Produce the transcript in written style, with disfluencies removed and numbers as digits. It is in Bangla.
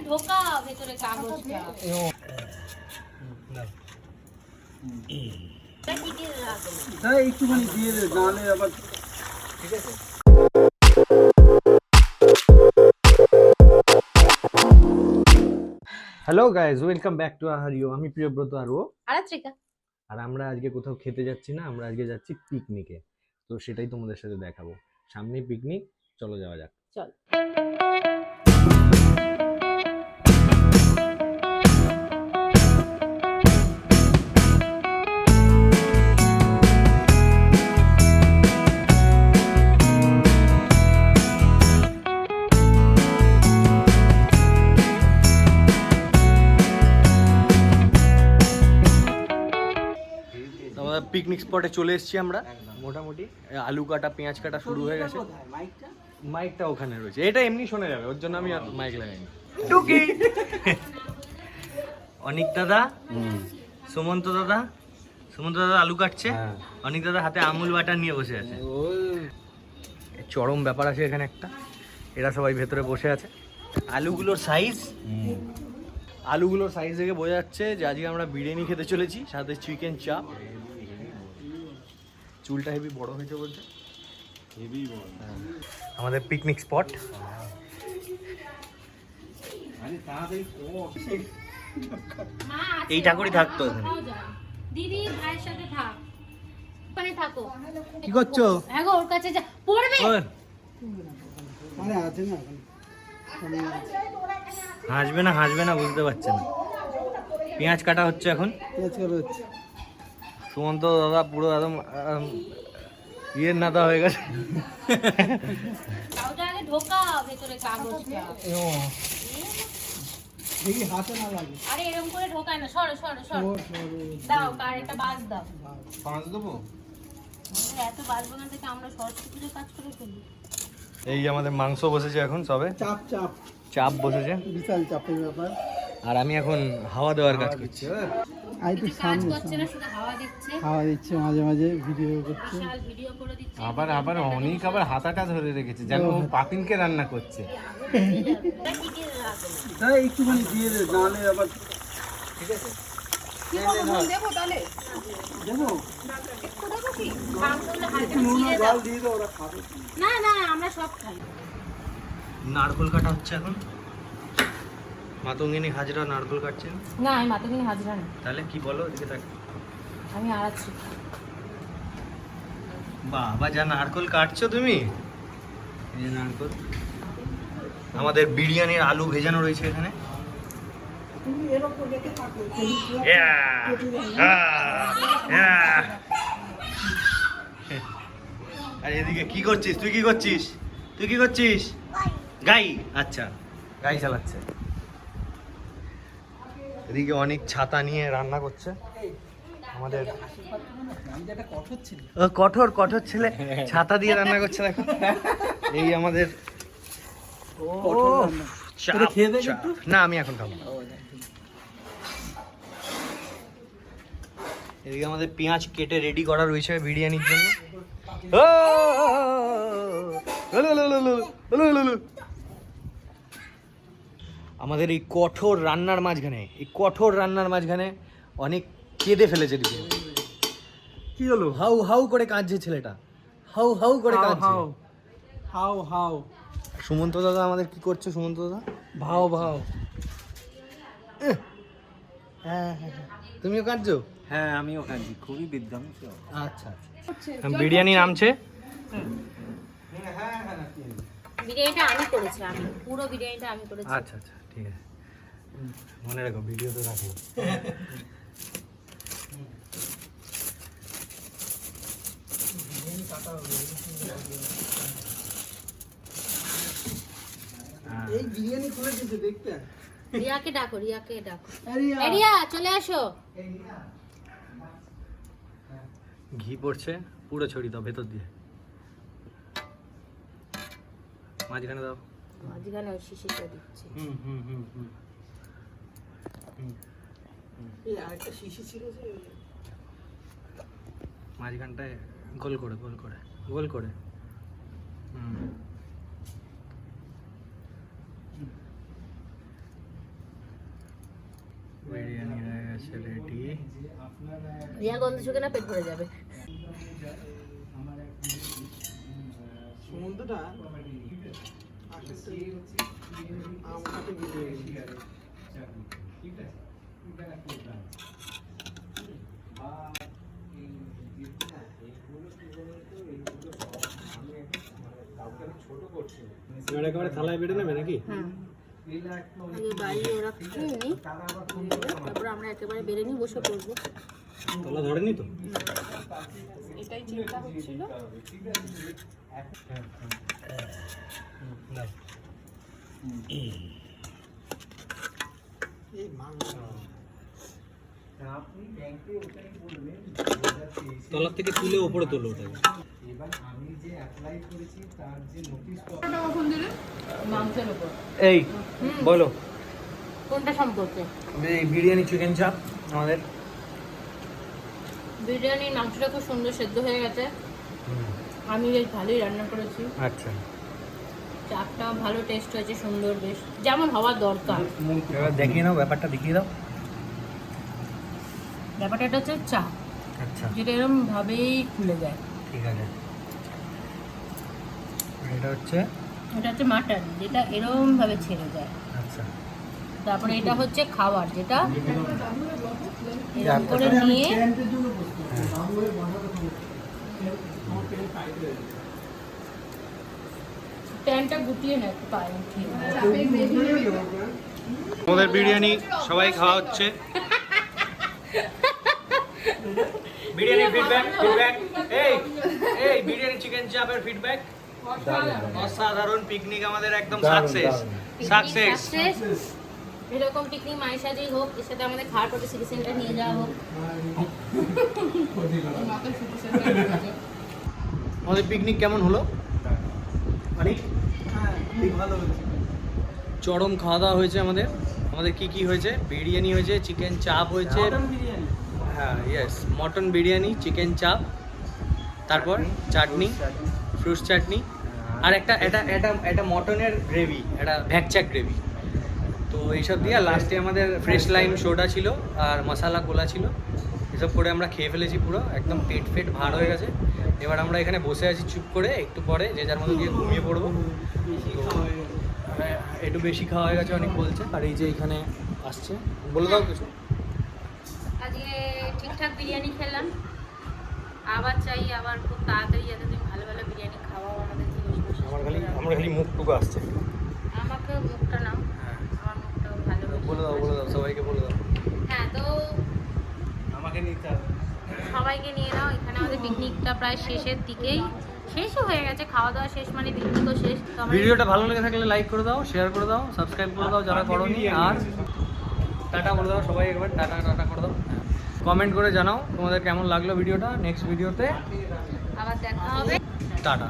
ঢোকা ভেতরে কাগজটা একটুখানি দিয়ে দে, নাহলে আবার ঠিক আছে। Hello guys, welcome back to our video. আমি প্রিয়ব্রত আর আমরা আজকে কোথাও খেতে যাচ্ছি না, আমরা আজকে যাচ্ছি পিকনিকে। তো সেটাই তোমাদের সাথে দেখাবো। সামনে পিকনিক, চলো যাওয়া যাক। চল। পিকনিক স্পটে চলে এসেছি আমরা। মোটামুটি আলু কাটা, পেঁয়াজ কাটা শুরু হয়ে গেছে। মাইকটা ওখানে রয়েছে, এটা এমনি শোনা যাবে, ওর জন্য আমি আর মাইক লাগাইনি। টুকি অনিক দাদা, সুমন্ত দাদা আলু কাটছে, অনিক দাদা হাতে আমুল বাটার নিয়ে বসে আছে। চরম ব্যাপার আছে এখানে একটা। এরা সবাই ভেতরে বসে আছে। আলুগুলোর সাইজ দেখে বোঝা যাচ্ছে যে আজকে আমরা বিরিয়ানি খেতে চলেছি, সাথে চিকেন চাপ। চুলটা হেভি বড় হয়েছে বলছে, হেভি বড়। আমাদের পিকনিক স্পট। এই ঠাকুরই থাকতো এখানে। দিদি ভাইয়ের সাথে থাক, ওখানে থাকো। কি করছো? আগো ওর কাছে যা, পড়বে। আরে আছে না, হাসবে না বুঝতে পারছেন না। পেঁয়াজ কাটা হচ্ছে এখন। সুমন্ত দাদা পুরো একদম ইয়ের নাতা হয়ে গেছে। আগে ঢোকা ভেতরে কাগজটা দেখি হাতে না লাগে। আরে এরকম করে ঢোকায় না, সরো দাও, কার একটা বাস দাও। বাস দেবো? এত বাস বাগান থেকে আমরা সরস্বতী পুজোর কাজ করে ফেলি। এই আমাদের মাংস বসেছে এখন, সবে চাপ বসেছে, বিশাল চাপের ব্যাপার। আর আমি এখন হাওয়া দেওয়ার কাজ করছি। কাজ করছে না, শুধু হাওয়া দিচ্ছে মাঝে মাঝে ভিডিও করছে, ভিডিও করে দিচ্ছে। আবার অনেক হাতাটা ধরে রেখেছে, যেন পাপিনকে রান্না করছে। একটুখানি দিয়ে দে, নাহলে আবার ঠিক আছে। দেবো তাহলে, দেবো একটু দেবো কি? না আমরা সব খাই। নারকোল কাটা হচ্ছে এখন। মাতঙ্গিনী হাজরা নারকোল কাটছেন। না, আমি মাতঙ্গিনী হাজরা না। তাহলে কি বলো, এদিকে দেখ। আমি আড়াচ্ছি। বাবা, যা নারকোল কাটছো তুমি। এই যে নারকোল। আমাদের বিরিয়ানির আলু ভেজানো রয়েছে এখানে। আর এদিকে কি করছিস তুই? কি করছিস? গাই। আচ্ছা, গাই চালাচ্ছে। এদিকে অনেক ছাতা নিয়ে রান্না করছে আমাদের। কঠোর ছেলে ছাতা দিয়ে রান্না করছে দেখো। এই আমাদের না, আমি এখন খাবো। এদিকে আমাদের পেঁয়াজ কেটে রেডি করা রয়েছে বিরিয়ানির জন্য। আমাদের এই কঠোর রান্নার মাঝখানে অনেক কেঁদে ফেলেছে। কি হলো? হাউ করে কাঁদছে ছেলেটা, হাউ করে কাঁদছে। হাউ। সুমন্ত দাদা আমাদের কি করছে? সুমন্ত দাদা ভাও। হ্যাঁ, তুমিও কাঁদছো? হ্যাঁ, আমিও কাঁদছি, খুবই বিধ্বংস। আচ্ছা, বিরিয়ানি নামছে। বিরিয়ানিটা আমি করেছি, পুরো বিরিয়ানিটা আমি করেছি। আচ্ছা, ঠিক আছে, মনে রাখো, ভিডিও তো রাখবো। এই বিরিয়ানি খুলে দিতে দেখতে। রিয়াকে ডাকো। রিয়া চলে আসো। ঘি পড়ছে, পুরো ছড়ি দাও ভেতর দিয়ে। মাঝখানে দাও, মাঝখানে ওই শিশিটা দিচ্ছি। এই আরেকটা শিশি ছিল যে মাঝখানটায় গোল করে। বিরিয়ানি হয়ে গেছে রেডি। রিয়া গন্ধ শুকে না পেট ভরে যাবে। সমুদ্রটা একেবারে থালায় বেড়ে নেবে নাকি? আগে বাড়ি ওরা খেয়ে নি, তারপর আমরা একেবারে বেড়ে নিয়ে বসে পড়বো। তলা ধরেনি তো? এটাই চিন্তা হচ্ছিল। তলার থেকে তুলে ওপরে তোলো ওটাকে। মাংসের উপর এই বলো কোনটা সম্পর্কে? এই বিরিয়ানি চিকেন চাপ আমাদের। বিরিয়ানির মাংসটা খুব সুন্দর সেদ্ধ হয়ে গেছে, আমি বেশ ভালোই রান্না করেছি। আচ্ছা, চাপটা ভালো টেস্ট হয়েছে, সুন্দর বেশ যেমন হওয়ার দরকার। এবার দেখিয়ে নাও, ব্যাপারটা দেখিয়ে দাও। ব্যাপারটা এটা হচ্ছে চাপ, আচ্ছা যেটা এরকম ভাবেই খুলে যায়। ঠিক আছে। এটা হচ্ছে মাটন, যেটা এরকম ভাবে ছেড়ে যায়। আচ্ছা, তারপরে এটা হচ্ছে খাবার, যেটা এরকম করে নিয়ে প্যানটা গুটিয়ে নেয় একটু পায়ে উঠিয়ে। আমাদের বিরিয়ানি সবাই খাওয়া হচ্ছে। বিরিয়ানি ফিডব্যাক এই বিরিয়ানি চিকেন চাপের ফিডব্যাক অসাধারণ। পিকনিক আমাদের একদম সাকসেস। এরকম পিকনিক মায়ের সাথেই হোক, এর সাথে আমাদের খাওয়ার পথে সিটি সেন্টার নিয়ে যাওয়া হোক। আমাদের পিকনিক কেমন হলো? অনেক ভালো হয়েছে, চরম খাওয়া দাওয়া হয়েছে আমাদের। কি হয়েছে? বিরিয়ানি হয়েছে, চিকেন চাপ হয়েছে, হ্যাঁ ইয়েস মটন বিরিয়ানি, চিকেন চাপ, তারপর চাটনি, ফ্রুট চাটনি, আর একটা মটনের গ্রেভি, একটা ভ্যাকচা গ্রেভি। তো এইসব দিয়ে লাস্টে আমাদের ফ্রেশ লাইম সোডা ছিল আর মশালা কোলা ছিল। এসব করে আমরা খেয়ে ফেলেছি, পুরো একদম পেট ভার হয়ে গেছে। এবার আমরা এখানে বসে আছি চুপ করে, একটু পরে যে যার মতো গিয়ে ঘুমিয়ে পড়বো। একটু বেশি খাওয়া হয়ে গেছে অনেক বলছে। আর এই যে এখানে আসছে, বলে দাও কিছু। আজকে ঠিকঠাক বিরিয়ানি খেলাম, আবার চাই আবার খুব তাড়াতাড়ি যাতে তুমি ভালো ভালো বিরিয়ানি খাওয়াও আমাদেরকে। আমরা খালি মুখটুকু আসছে। আমাকে মুখটা নাও, আমার মুখটাও ভালো বলে দাও সবাইকে বলে দাও। হ্যাঁ, তো আমাকে নিতে হবে, সবাইকে নিয়ে নাও। এখানে আমাদের পিকনিকটা প্রায় শেষের দিকেই, শেষও হয়ে গেছে, খাওয়া দাওয়া শেষ মানে পিকনিকও শেষ। তো ভিডিওটা ভালো লেগে থাকলে লাইক করে দাও, শেয়ার করে দাও, সাবস্ক্রাইব করে দাও যারা করোনি। আর টাটা বলে দাও সবাই, একবার টাটা করে দাও। কমেন্ট করে জানাও তোমাদের কেমন লাগলো ভিডিওটা। নেক্সট ভিডিওতে আবার দেখা হবে। টাটা।